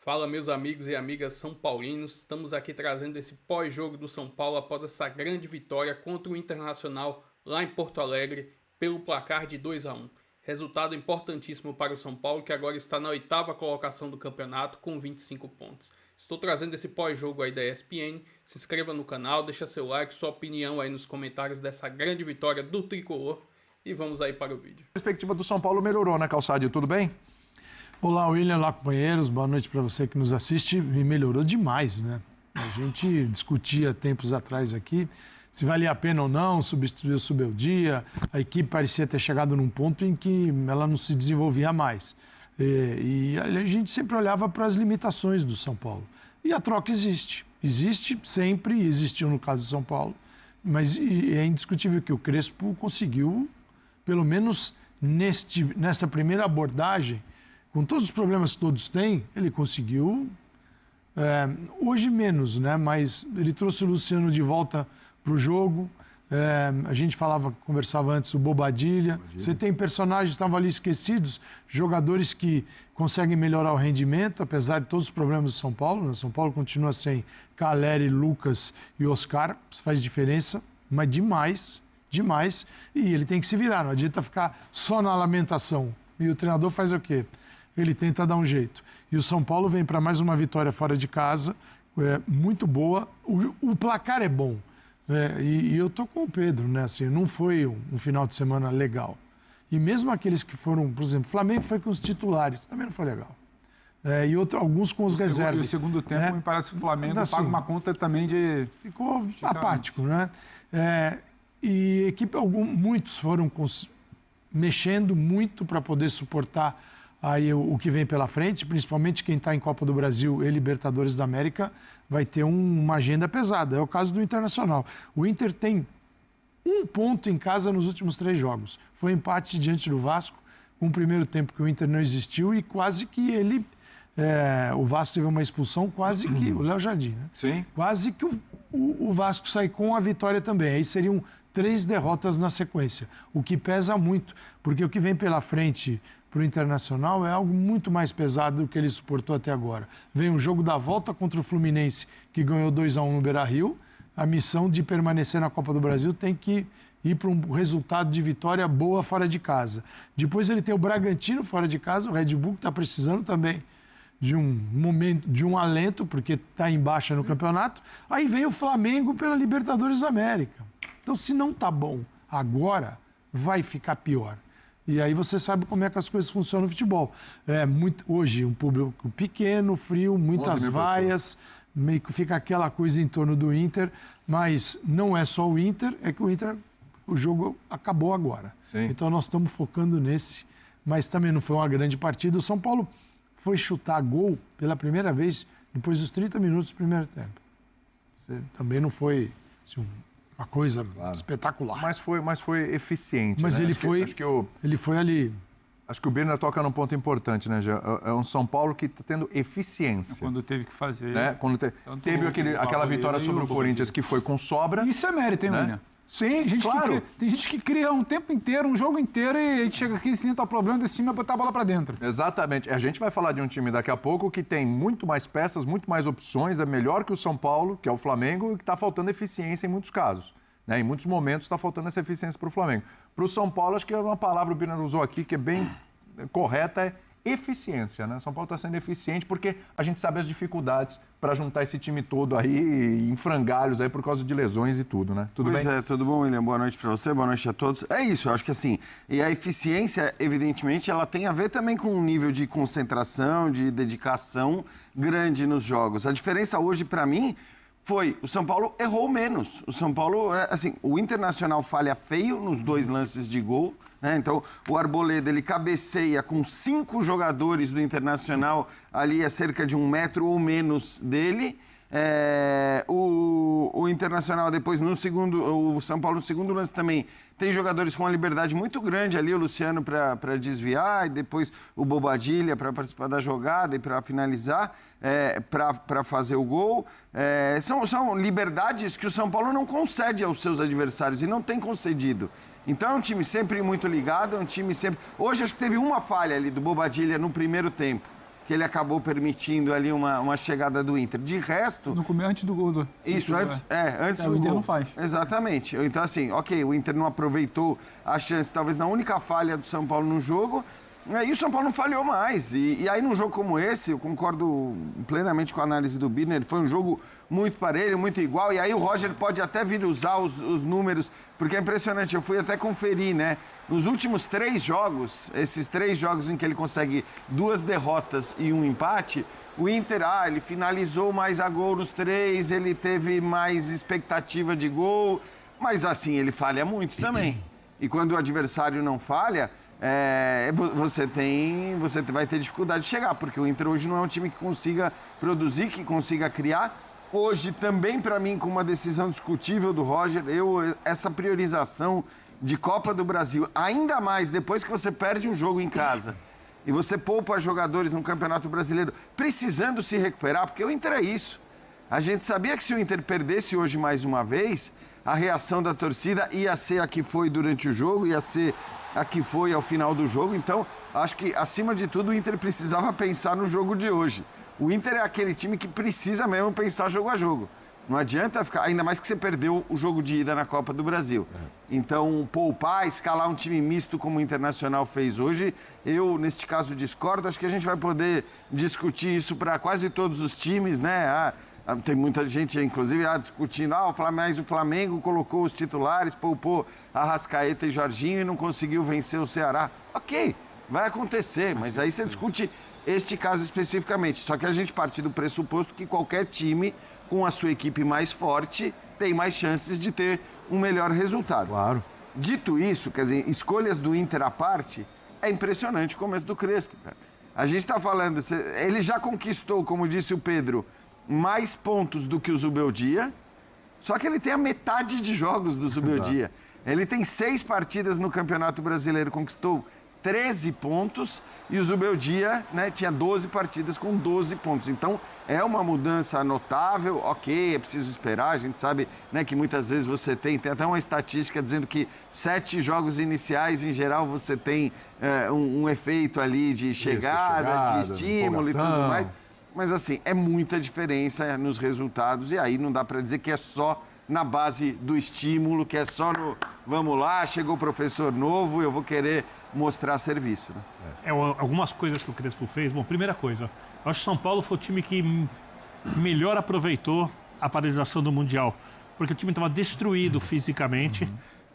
Fala, meus amigos e amigas são paulinos, estamos aqui trazendo esse pós-jogo do São Paulo após essa grande vitória contra o Internacional lá em Porto Alegre pelo placar de 2-1. Resultado importantíssimo para o São Paulo, que agora está na 8ª colocação do campeonato com 25 pontos. Estou trazendo esse pós-jogo aí da ESPN, se inscreva no canal, deixa seu like, sua opinião aí nos comentários dessa grande vitória do Tricolor e vamos aí para o vídeo. A perspectiva do São Paulo melhorou, né, Calçade? Tudo bem? Olá, William, olá, companheiros. Boa noite para você que nos assiste. E melhorou demais, né? A gente discutia tempos atrás aqui se valia a pena ou não substituir o Subeldia. A equipe parecia ter chegado num ponto em que ela não se desenvolvia mais. E a gente sempre olhava para as limitações do São Paulo. E a troca existe. Existe sempre, existiu no caso do São Paulo. Mas é indiscutível que o Crespo conseguiu, pelo menos nessa primeira abordagem, com todos os problemas que todos têm, ele conseguiu, hoje menos, né? Mas ele trouxe o Luciano de volta para o jogo. A gente conversava antes, o Bobadilha. Você tem personagens que estavam ali esquecidos, jogadores que conseguem melhorar o rendimento, apesar de todos os problemas do São Paulo. Né? São Paulo continua sem Caleri, Lucas e Oscar, isso faz diferença, mas demais, demais. E ele tem que se virar, não adianta ficar só na lamentação. E o treinador faz o quê? Ele tenta dar um jeito. E o São Paulo vem para mais uma vitória fora de casa, muito boa. O placar é bom. E eu tô com o Pedro, né? Assim, não foi um final de semana legal. E mesmo aqueles que foram, por exemplo, o Flamengo foi com os titulares, também não foi legal. Alguns com os reservas. E o segundo tempo, me parece que o Flamengo assim, paga uma conta também de... Ficou apático, né? E equipe, muitos foram mexendo muito para poder suportar aí o que vem pela frente, principalmente quem está em Copa do Brasil e Libertadores da América, vai ter uma agenda pesada. É o caso do Internacional. O Inter tem 1 ponto em casa nos últimos 3 jogos. Foi empate diante do Vasco, com o primeiro tempo que o Inter não existiu e quase que ele... o Vasco teve uma expulsão, quase que... O Léo Jardim, né? Sim. Quase que o Vasco sai com a vitória também. Aí seriam 3 derrotas na sequência, o que pesa muito, porque o que vem pela frente para o Internacional é algo muito mais pesado do que ele suportou até agora. Vem um jogo da volta contra o Fluminense, que ganhou 2-1 no Beira-Rio. A missão de permanecer na Copa do Brasil tem que ir para um resultado de vitória boa fora de casa. Depois ele tem o Bragantino fora de casa, o Red Bull que está precisando também de um momento, de um alento, porque está em baixa no campeonato. Aí vem o Flamengo pela Libertadores da América. Então, se não está bom agora, vai ficar pior. E aí você sabe como é que as coisas funcionam no futebol. Hoje, um público pequeno, frio, muitas vaias, meio que fica aquela coisa em torno do Inter, mas não é só o Inter, é que o jogo acabou agora. Sim. Então nós estamos focando nesse, mas também não foi uma grande partida. O São Paulo foi chutar gol pela primeira vez depois dos 30 minutos do primeiro tempo. Também não foi assim, uma coisa espetacular. Mas foi eficiente, mas né? ele foi ali. Acho que o Birner toca num ponto importante, né, Jean? É um São Paulo que está tendo eficiência. Quando teve que fazer. Né? Quando teve aquela vitória sobre o Corinthians que foi com sobra. Isso é mérito, hein, né? William? Sim, claro. Tem gente que cria um tempo inteiro, um jogo inteiro, e a gente chega aqui e senta o problema desse time é botar a bola pra dentro. Exatamente. A gente vai falar de um time daqui a pouco que tem muito mais peças, muito mais opções, é melhor que o São Paulo, que é o Flamengo, e que está faltando eficiência em muitos casos. Né? Em muitos momentos está faltando essa eficiência para o Flamengo. Para o São Paulo, acho que é uma palavra que o Birner usou aqui que é bem correta, é eficiência, né? São Paulo está sendo eficiente porque a gente sabe as dificuldades para juntar esse time todo aí em frangalhos aí por causa de lesões e tudo, né? Tudo bem? Tudo bom, William? Boa noite para você, boa noite a todos. É isso, eu acho que assim, e a eficiência, evidentemente, ela tem a ver também com um nível de concentração, de dedicação grande nos jogos. A diferença hoje, para mim, foi o São Paulo errou menos. O São Paulo, assim, o Internacional falha feio nos 2 lances de gol, né? Então, o Arboleda, ele cabeceia com 5 jogadores do Internacional ali a cerca de 1 metro ou menos dele. O Internacional depois, o São Paulo no segundo lance também tem jogadores com uma liberdade muito grande ali, o Luciano para desviar e depois o Bobadilha para participar da jogada e para finalizar, para fazer o gol. São liberdades que o São Paulo não concede aos seus adversários e não tem concedido. Então é um time sempre muito ligado, é um time sempre... Hoje acho que teve uma falha ali do Bobadilha no primeiro tempo, que ele acabou permitindo ali uma chegada do Inter. De resto... Antes do gol. Isso, antes do gol. O Inter não faz. Exatamente. Então, assim, ok, o Inter não aproveitou a chance, talvez na única falha do São Paulo no jogo, e o São Paulo não falhou mais. E aí, num jogo como esse, eu concordo plenamente com a análise do Birner, foi um jogo muito parelho, muito igual, e aí o Roger pode até vir usar os números, porque é impressionante, eu fui até conferir, né? Nos últimos 3 jogos, esses 3 jogos em que ele consegue 2 derrotas e 1 empate, o Inter, ele finalizou mais a gol nos 3, ele teve mais expectativa de gol, mas assim, ele falha muito também. E quando o adversário não falha, você vai ter dificuldade de chegar, porque o Inter hoje não é um time que consiga produzir, que consiga criar. Hoje também, para mim, com uma decisão discutível do Roger, essa priorização de Copa do Brasil, ainda mais depois que você perde um jogo em casa e você poupa jogadores no Campeonato Brasileiro, precisando se recuperar, porque o Inter é isso. A gente sabia que se o Inter perdesse hoje mais uma vez, a reação da torcida ia ser a que foi durante o jogo, ia ser a que foi ao final do jogo. Então, acho que, acima de tudo, o Inter precisava pensar no jogo de hoje. O Inter é aquele time que precisa mesmo pensar jogo a jogo. Não adianta ficar, ainda mais que você perdeu o jogo de ida na Copa do Brasil. Então, poupar, escalar um time misto como o Internacional fez hoje, eu, neste caso, discordo. Acho que a gente vai poder discutir isso para quase todos os times, né? Tem muita gente, inclusive, discutindo, mas o Flamengo colocou os titulares, poupou Arrascaeta e Jorginho e não conseguiu vencer o Ceará. Ok, vai acontecer, mas aí você discute este caso especificamente. Só que a gente parte do pressuposto que qualquer time com a sua equipe mais forte tem mais chances de ter um melhor resultado. Claro. Dito isso, quer dizer, escolhas do Inter à parte, é impressionante o começo do Crespo, cara. A gente está falando, ele já conquistou, como disse o Pedro, mais pontos do que o Zubeldia, só que ele tem a metade de jogos do Zubeldia. Ele tem 6 partidas no Campeonato Brasileiro, conquistou 13 pontos e o Zubeldia, né, tinha 12 partidas com 12 pontos. Então, é uma mudança notável, ok, é preciso esperar, a gente sabe, né, que muitas vezes você tem até uma estatística dizendo que 7 jogos iniciais, em geral, você tem um efeito ali de chegada, de estímulo e tudo mais. Mas, assim, é muita diferença nos resultados e aí não dá para dizer que é só na base do estímulo, que é só no vamos lá, chegou o professor novo, eu vou querer mostrar serviço. Né? Algumas coisas que o Crespo fez. Bom, primeira coisa, eu acho que São Paulo foi o time que melhor aproveitou a paralisação do Mundial, porque o time estava destruído fisicamente,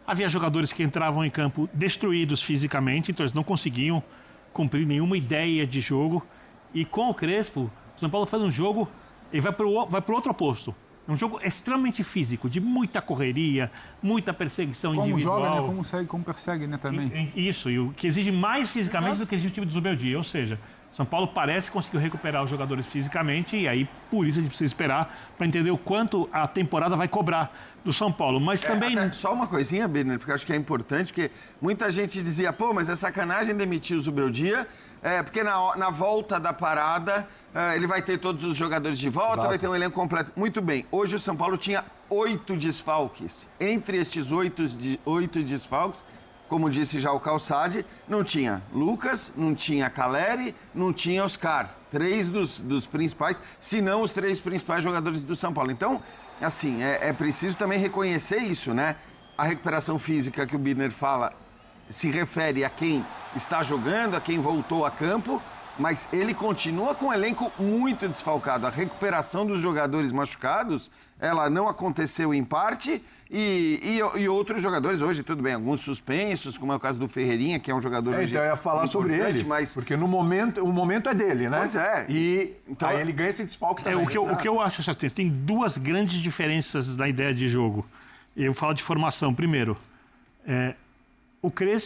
havia jogadores que entravam em campo destruídos fisicamente, então eles não conseguiam cumprir nenhuma ideia de jogo, e com o Crespo, o São Paulo faz um jogo e vai para o outro oposto. Um jogo extremamente físico, de muita correria, muita perseguição individual. Como joga, né? Como persegue, né, também. Isso, e o que exige mais fisicamente do que exige o time do Zubeldia. Ou seja, São Paulo parece que conseguiu recuperar os jogadores fisicamente e aí, por isso, a gente precisa esperar para entender o quanto a temporada vai cobrar do São Paulo. Mas também... Só uma coisinha, Birner, porque eu acho que é importante, porque muita gente dizia, mas é sacanagem demitir o Zubeldia, porque na volta da parada... ele vai ter todos os jogadores de volta, vai ter um elenco completo. Muito bem, hoje o São Paulo tinha 8 desfalques. Entre estes 8 desfalques, como disse já o Calçade, não tinha Lucas, não tinha Caleri, não tinha Oscar. 3 dos principais, se não os 3 principais jogadores do São Paulo. Então, assim, é preciso também reconhecer isso, né? A recuperação física que o Birner fala se refere a quem está jogando, a quem voltou a campo, mas ele continua com um elenco muito desfalcado. A recuperação dos jogadores machucados, ela não aconteceu em parte e outros jogadores hoje, tudo bem, alguns suspensos, como é o caso do Ferreirinha, que é um jogador hoje então eu ia falar sobre ele, porque o momento é dele, né? Pois é. Então, aí ele ganha esse desfalque também. O que eu acho, tem 2 grandes diferenças na ideia de jogo. Eu falo de formação. Primeiro,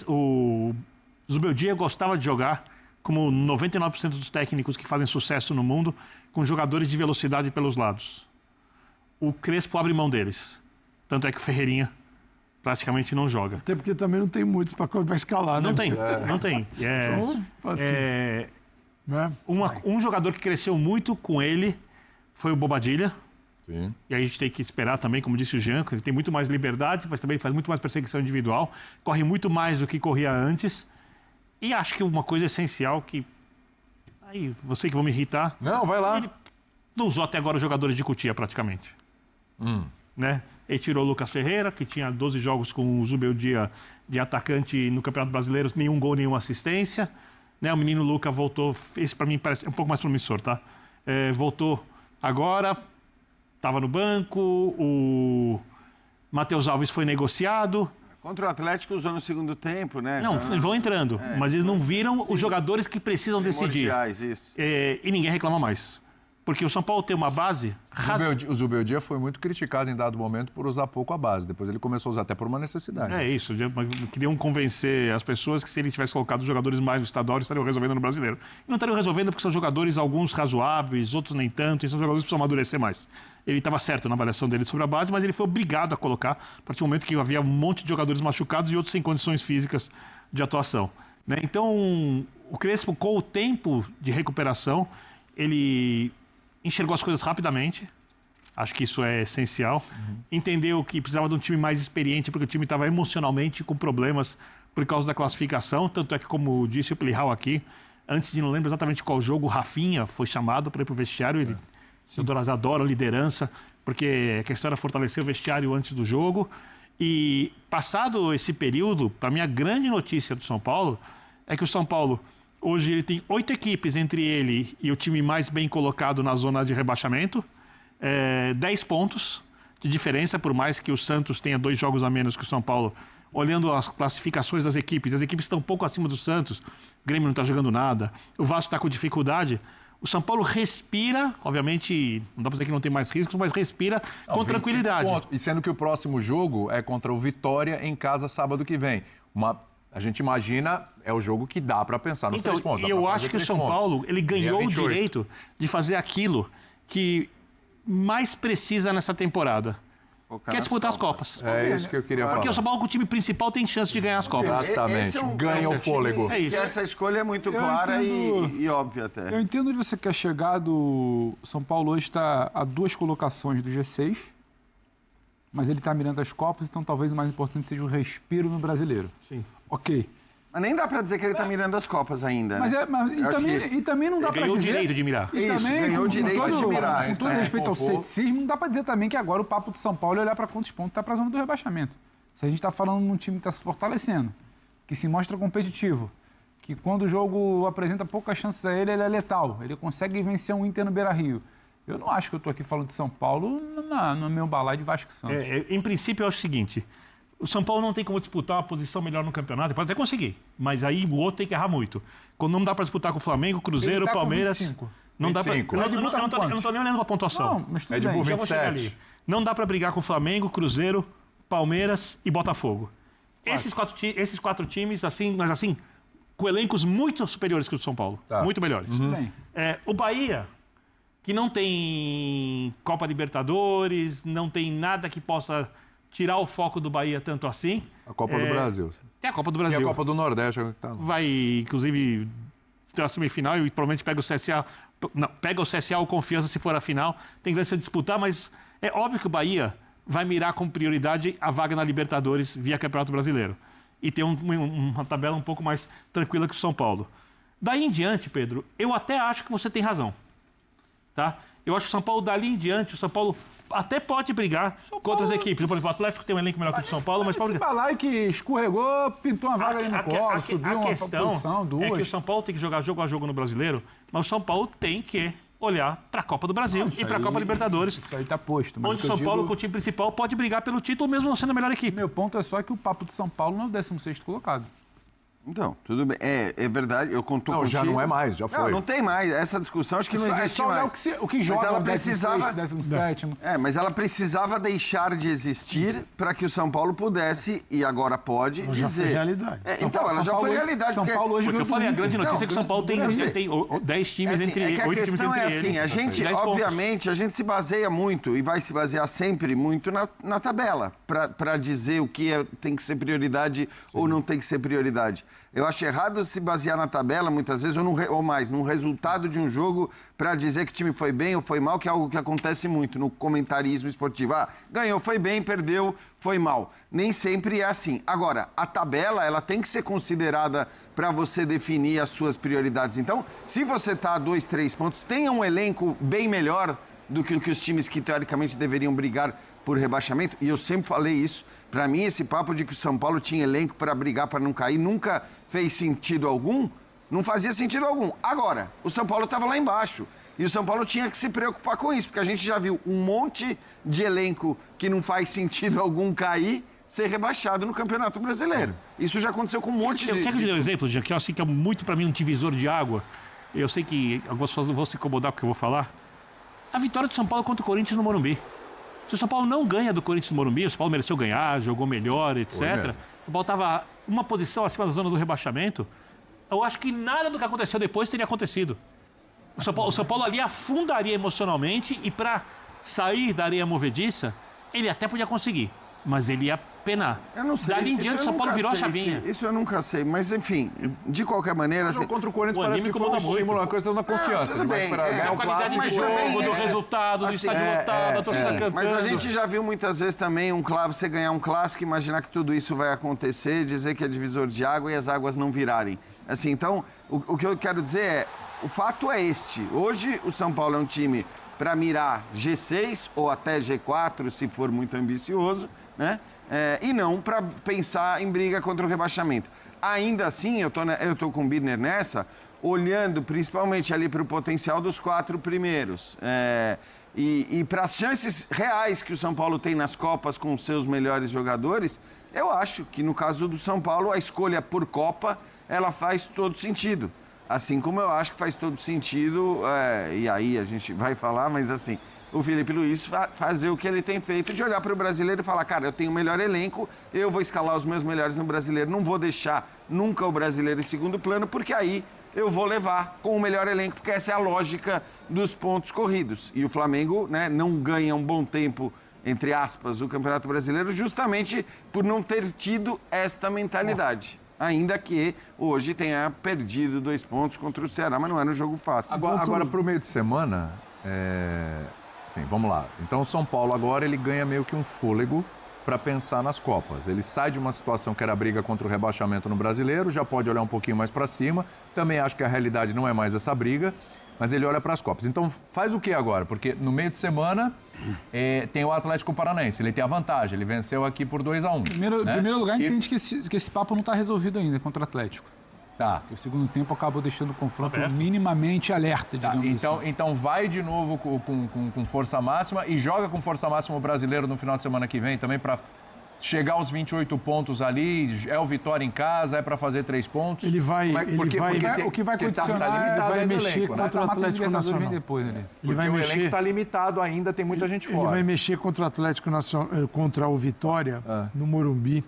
o Zubeldia gostava de jogar, como 99% dos técnicos que fazem sucesso no mundo, com jogadores de velocidade pelos lados. O Crespo abre mão deles. Tanto é que o Ferreirinha praticamente não joga. Até porque também não tem muitos para escalar, não né? Tem, não tem. Um jogador que cresceu muito com ele foi o Bobadilla. Sim. E aí a gente tem que esperar também, como disse o Jean, que ele tem muito mais liberdade, mas também faz muito mais perseguição individual, corre muito mais do que corria antes. E acho que uma coisa essencial que Aí, você que vou me irritar. Não, vai lá. Ele não usou até agora os jogadores de Cotia, praticamente. Né? Ele tirou o Lucas Ferreira, que tinha 12 jogos com o Zubeldia de atacante no Campeonato Brasileiro, nenhum gol, nenhuma assistência. Né? O menino Luca voltou, esse para mim parece um pouco mais promissor, tá? Voltou agora, estava no banco, o Matheus Alves foi negociado. Contra o Atlético usou no segundo tempo, né? Não, eles vão entrando, mas eles não viram os jogadores que precisam decidir. Isso. E ninguém reclama mais. Porque o São Paulo tem uma base... O Zubeldia foi muito criticado em dado momento por usar pouco a base. Depois ele começou a usar até por uma necessidade. É isso. Queriam convencer as pessoas que se ele tivesse colocado os jogadores mais no estadual, eles estariam resolvendo no brasileiro. E não estariam resolvendo porque são jogadores, alguns razoáveis, outros nem tanto, e são jogadores que precisam amadurecer mais. Ele estava certo na avaliação dele sobre a base, mas ele foi obrigado a colocar a partir do momento que havia um monte de jogadores machucados e outros sem condições físicas de atuação. Né? Então, o Crespo, com o tempo de recuperação, ele enxergou as coisas rapidamente. Acho que isso é essencial. Entendeu que precisava de um time mais experiente, porque o time estava emocionalmente com problemas por causa da classificação. Tanto é que, como disse o Plihal aqui, antes de não lembro exatamente qual jogo, o Rafinha foi chamado para ir para o vestiário. Ele adora a liderança, porque a questão era fortalecer o vestiário antes do jogo. E passado esse período, para mim, a grande notícia do São Paulo é que o São Paulo, hoje, ele tem 8 equipes entre ele e o time mais bem colocado na zona de rebaixamento. 10 pontos de diferença, por mais que o Santos tenha 2 jogos a menos que o São Paulo. Olhando as classificações das equipes, as equipes estão um pouco acima do Santos. O Grêmio não está jogando nada. O Vasco está com dificuldade. O São Paulo respira, obviamente, não dá para dizer que não tem mais riscos, mas respira com tranquilidade. E sendo que o próximo jogo é contra o Vitória em casa sábado que vem. A gente imagina, é o jogo que dá para pensar nos 3 pontos. E eu acho que o São Paulo, ele ganhou o direito de fazer aquilo que mais precisa nessa temporada. Que é disputar as Copas. É isso que eu queria falar. Porque o São Paulo, com o time principal, tem chance de ganhar as Copas. Exatamente. Ganha o fôlego. É isso. Essa escolha é muito clara e óbvia até. Eu entendo onde você quer chegar. Do São Paulo hoje está a 2 colocações do G6, mas ele está mirando as Copas, então talvez o mais importante seja o respiro no Brasileiro. Sim. Ok. Mas nem dá para dizer que ele está mirando as Copas ainda. Né? E também não dá para dizer... Ganhou o direito de mirar. Ganhou o direito de mirar. Com todo respeito ao ceticismo, não dá para dizer também que agora o papo de São Paulo é olhar para quantos pontos está para a zona do rebaixamento. Se a gente está falando de um time que está se fortalecendo, que se mostra competitivo, que quando o jogo apresenta poucas chances a ele, ele é letal. Ele consegue vencer um Inter no Beira-Rio. Eu não acho que eu estou aqui falando de São Paulo no meu balaio de Vasco e Santos. Em princípio, eu acho o seguinte... O São Paulo não tem como disputar uma posição melhor no campeonato, pode até conseguir, mas aí o outro tem que errar muito. Quando não dá para disputar com o Flamengo, Cruzeiro, tá Palmeiras... Com 25. Não dá para. Eu não estou nem olhando para a pontuação. Não, mas tudo de bem. 27. Não dá para brigar com o Flamengo, Cruzeiro, Palmeiras e Botafogo. Esses quatro times, assim, mas assim, com elencos muito superiores que o do São Paulo. Tá. Muito melhores. Tudo bem. O Bahia, que não tem Copa Libertadores, não tem nada que possa tirar o foco do Bahia tanto assim. A Copa do Brasil. Tem a Copa do E Brasil. a Copa do Nordeste. Tá... Vai, inclusive, ter a semifinal e provavelmente pega o CSA. Não, pega o CSA ou Confiança se for a final. Tem grande chance de disputar, mas é óbvio que o Bahia vai mirar com prioridade a vaga na Libertadores via Campeonato Brasileiro. E tem uma tabela um pouco mais tranquila que o São Paulo. Daí em diante, Pedro, eu até acho que você tem razão. Tá? Eu acho que o São Paulo, dali em diante, o São Paulo até pode brigar com outras equipes. Por exemplo, o Atlético tem um elenco melhor que o São Paulo, mas pode esse balaio que escorregou, pintou uma vaga ali no colo, subiu uma posição, 2. É que o São Paulo tem que jogar jogo a jogo no Brasileiro, mas o São Paulo tem que olhar para a Copa do Brasil e para a Copa Libertadores. Isso aí tá posto. Mas onde o São Paulo, com o time principal, pode brigar pelo título, mesmo não sendo a melhor equipe. Meu ponto é só que o papo de São Paulo não é o 16º colocado. Então, tudo bem. É verdade, eu conto Não, já não é mais, já foi. Não tem mais. Essa discussão acho que não existe só mais. O que joga, mas ela 16º, 17º. Mas ela precisava deixar de existir para que o São Paulo pudesse, e agora pode, dizer. Já foi realidade. Ela já foi realidade. São Paulo hoje porque eu falei, a grande notícia é que o São Paulo tem 10 times entre ele. 8 times entre ele. A gente, obviamente, a gente se baseia muito, e vai se basear sempre muito na tabela, para dizer o que tem que ser prioridade ou não tem que ser prioridade. Eu acho errado se basear na tabela, muitas vezes, ou mais, num resultado de um jogo para dizer que o time foi bem ou foi mal, que é algo que acontece muito no comentarismo esportivo. Ah, ganhou, foi bem, perdeu, foi mal. Nem sempre é assim. Agora, a tabela, ela tem que ser considerada para você definir as suas prioridades. Então, se você está a 2, 3 pontos, tenha um elenco bem melhor do que os times que, teoricamente, deveriam brigar por rebaixamento. E eu sempre falei isso. Para mim, esse papo de que o São Paulo tinha elenco para brigar, para não cair, nunca fez sentido algum. Não fazia sentido algum. Agora, o São Paulo estava lá embaixo. E o São Paulo tinha que se preocupar com isso, porque a gente já viu um monte de elenco que não faz sentido algum cair, ser rebaixado no Campeonato Brasileiro. Isso já aconteceu com um monte de... Eu quero te dar um exemplo, Jean, que eu acho que é muito, para mim, um divisor de água. Eu sei que algumas pessoas não vão se incomodar com o que eu vou falar. A vitória do São Paulo contra o Corinthians no Morumbi. Se o São Paulo não ganha do Corinthians no Morumbi, o São Paulo mereceu ganhar, jogou melhor, etc. O São Paulo estava uma posição acima da zona do rebaixamento. Eu acho que nada do que aconteceu depois teria acontecido. O São Paulo ali afundaria emocionalmente e para sair da areia movediça, ele até podia conseguir, mas ele ia penar. Eu não sei. Dali em diante, o São Paulo virou a chavinha. Isso eu nunca sei, mas enfim, de qualquer maneira... Assim, contra o Corinthians parece que foi um estímulo, uma questão da confiança. Tudo bem, a qualidade do jogo, do resultado, do estádio lotado, a torcida cantando. Mas a gente já viu muitas vezes também você ganhar um clássico, imaginar que tudo isso vai acontecer, dizer que é divisor de água e as águas não virarem. Assim, então, o que eu quero dizer é, o fato é este. Hoje, o São Paulo é um time para mirar G6 ou até G4, se for muito ambicioso, né? E não para pensar em briga contra o rebaixamento. Ainda assim, eu tô com o Birner nessa, olhando principalmente ali para o potencial dos 4 primeiros. E para as chances reais que o São Paulo tem nas Copas com os seus melhores jogadores, eu acho que no caso do São Paulo, a escolha por Copa, ela faz todo sentido. Assim como eu acho que faz todo sentido, e aí a gente vai falar, mas assim, o Felipe Luiz fazer o que ele tem feito, de olhar para o brasileiro e falar, cara, eu tenho o melhor elenco, eu vou escalar os meus melhores no brasileiro, não vou deixar nunca o brasileiro em segundo plano, porque aí eu vou levar com o melhor elenco, porque essa é a lógica dos pontos corridos. E o Flamengo, né, não ganha um bom tempo, entre aspas, o Campeonato Brasileiro, justamente por não ter tido esta mentalidade. Ainda que hoje tenha perdido 2 pontos contra o Ceará, mas não era um jogo fácil. Agora para o meio de semana, sim, vamos lá. Então o São Paulo agora ele ganha meio que um fôlego para pensar nas Copas. Ele sai de uma situação que era a briga contra o rebaixamento no Brasileiro, já pode olhar um pouquinho mais para cima. Também acho que a realidade não é mais essa briga, mas ele olha para as Copas. Então faz o que agora? Porque no meio de semana tem o Atlético Paranaense, ele tem a vantagem, ele venceu aqui por 2-1. Em primeiro lugar, entende que esse papo não está resolvido ainda contra o Atlético. Tá. Porque o segundo tempo acabou deixando o confronto minimamente alerta, digamos assim. Então vai de novo com força máxima e joga com força máxima o brasileiro no final de semana que vem também para chegar aos 28 pontos ali, é o Vitória em casa, é para fazer 3 pontos. O que vai condicionar ele vai mexer contra o Atlético Nacional. Depois, ele vai mexer. O elenco está limitado ainda, tem muita gente fora. Ele vai mexer contra o Atlético Nacional, contra o Vitória no Morumbi.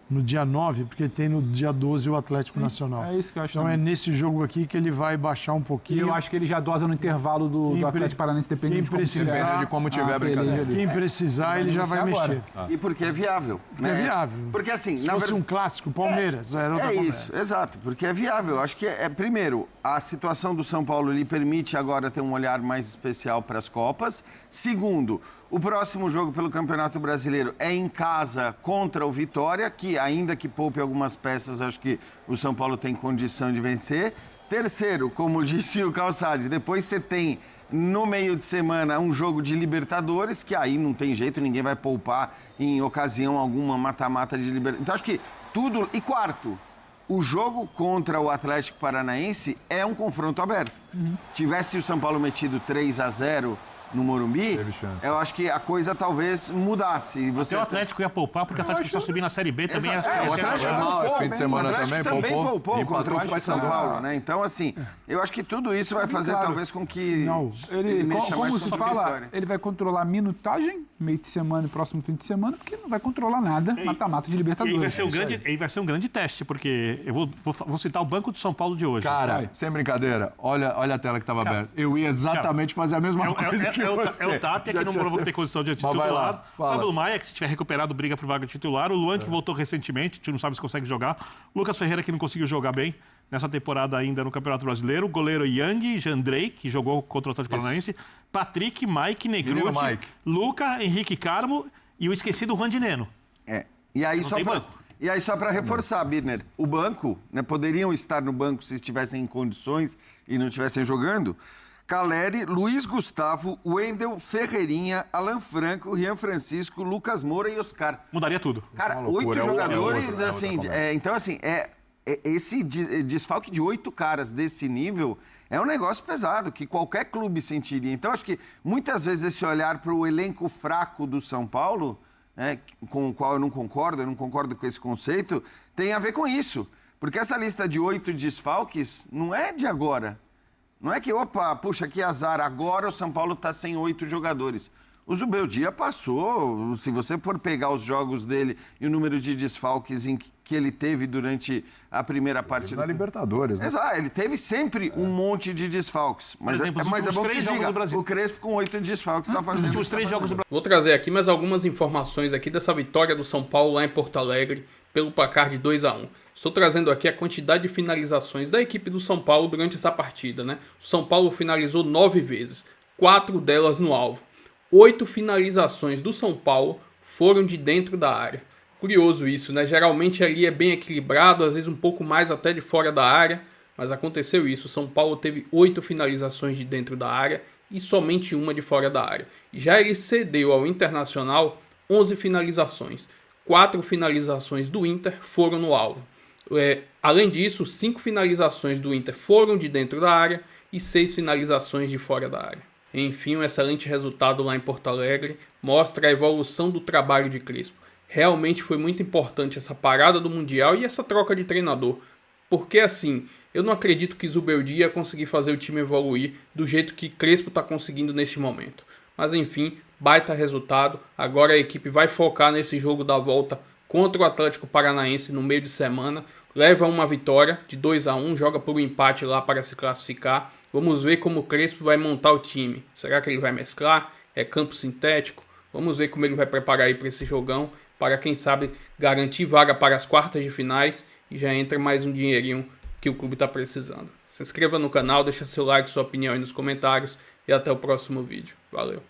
No dia 9, porque tem no dia 12 o Atlético Nacional. É isso que eu acho. Então também. É nesse jogo aqui que ele vai baixar um pouquinho. E eu acho que ele já dosa no intervalo do Atlético Paranaense, dependendo de como tiver a brincadeira. Quem precisar, ele já vai mexer. E porque é viável. É viável. Porque assim, se fosse um clássico, Palmeiras, era outra conversa. Isso, exato, porque é viável. Eu acho que primeiro, a situação do São Paulo lhe permite agora ter um olhar mais especial para as Copas. Segundo, o próximo jogo pelo Campeonato Brasileiro é em casa contra o Vitória, que ainda que poupe algumas peças, acho que o São Paulo tem condição de vencer. Terceiro, como disse o Calçade, depois você tem no meio de semana um jogo de Libertadores, que aí não tem jeito, ninguém vai poupar em ocasião alguma mata-mata de Libertadores. Então acho que tudo... E quarto, o jogo contra o Atlético Paranaense é um confronto aberto. Tivesse o São Paulo metido 3-0 no Morumbi, eu acho que a coisa talvez mudasse. Até o Atlético ia poupar, porque o Atlético está subindo na Série B também. O Atlético poupou, esse fim de semana também poupou contra o São Paulo, né? Então, assim, eu acho que tudo isso vai fazer talvez com que ele mexa mais com a vitória. Ele vai controlar a minutagem meio de semana e próximo fim de semana, porque não vai controlar nada, mata-mata de E Libertadores. aí vai ser um grande teste, porque eu vou citar o Banco de São Paulo de hoje. Cara, sem brincadeira, olha a tela que estava aberta. Eu ia exatamente fazer a mesma coisa que você. É o Tapia, que não provou ter condição de titular. Vai lá, fala. Pablo Maia, que se tiver recuperado, briga por vaga de titular. O Luan, que voltou recentemente, a gente não sabe se consegue jogar. Lucas Ferreira, que não conseguiu jogar bem nessa temporada ainda no Campeonato Brasileiro. O goleiro Yang, Jandrei, que jogou contra o Atlético Paranaense. Patrick, Mike, Negruti, Luca, Henrique Carmo e o esquecido Randineno. E aí, Não tem banco. E aí, só para reforçar, Birner, o banco, né, poderiam estar no banco se estivessem em condições e não estivessem jogando. Caleri, Luiz Gustavo, Wendel, Ferreirinha, Alan Franco, Rian Francisco, Lucas Moura e Oscar. Mudaria tudo. Cara, loucura, 8 jogadores, outra conversa. Esse desfalque de 8 caras desse nível é um negócio pesado, que qualquer clube sentiria. Então, acho que muitas vezes esse olhar para o elenco fraco do São Paulo, né, com o qual eu não concordo com esse conceito, tem a ver com isso. Porque essa lista de 8 desfalques não é de agora. Não é que, puxa, que azar, agora o São Paulo está sem 8 jogadores. O Zubeldia passou, se você for pegar os jogos dele e o número de desfalques que ele teve durante a primeira parte Na Libertadores, né? Exato, ele teve sempre um monte de desfalques. Mas, exemplo, os é últimos bom que 3 você jogos diga, do Brasil. o Crespo com 8 desfalques está fazendo. Os últimos 3 jogos do Brasil. Vou trazer aqui mais algumas informações aqui dessa vitória do São Paulo lá em Porto Alegre pelo placar de 2-1. Estou trazendo aqui a quantidade de finalizações da equipe do São Paulo durante essa partida, né? O São Paulo finalizou 9 vezes, 4 delas no alvo. 8 finalizações do São Paulo foram de dentro da área. Curioso isso, né? Geralmente ali é bem equilibrado, às vezes um pouco mais até de fora da área, mas aconteceu isso. O São Paulo teve 8 finalizações de dentro da área e somente uma de fora da área. Já ele cedeu ao Internacional 11 finalizações. 4 finalizações do Inter foram no alvo. Além disso, 5 finalizações do Inter foram de dentro da área e 6 finalizações de fora da área. Enfim, um excelente resultado lá em Porto Alegre mostra a evolução do trabalho de Crespo. Realmente foi muito importante essa parada do Mundial e essa troca de treinador. Porque assim, eu não acredito que Zubeldia ia conseguir fazer o time evoluir do jeito que Crespo está conseguindo neste momento. Mas enfim, baita resultado. Agora a equipe vai focar nesse jogo da volta contra o Atlético Paranaense no meio de semana. Leva uma vitória de 2-1, joga por um empate lá para se classificar. Vamos ver como o Crespo vai montar o time. Será que ele vai mesclar? É campo sintético? Vamos ver como ele vai preparar aí para esse jogão, para quem sabe garantir vaga para as quartas de finais e já entra mais um dinheirinho que o clube está precisando. Se inscreva no canal, deixa seu like, sua opinião aí nos comentários e até o próximo vídeo. Valeu!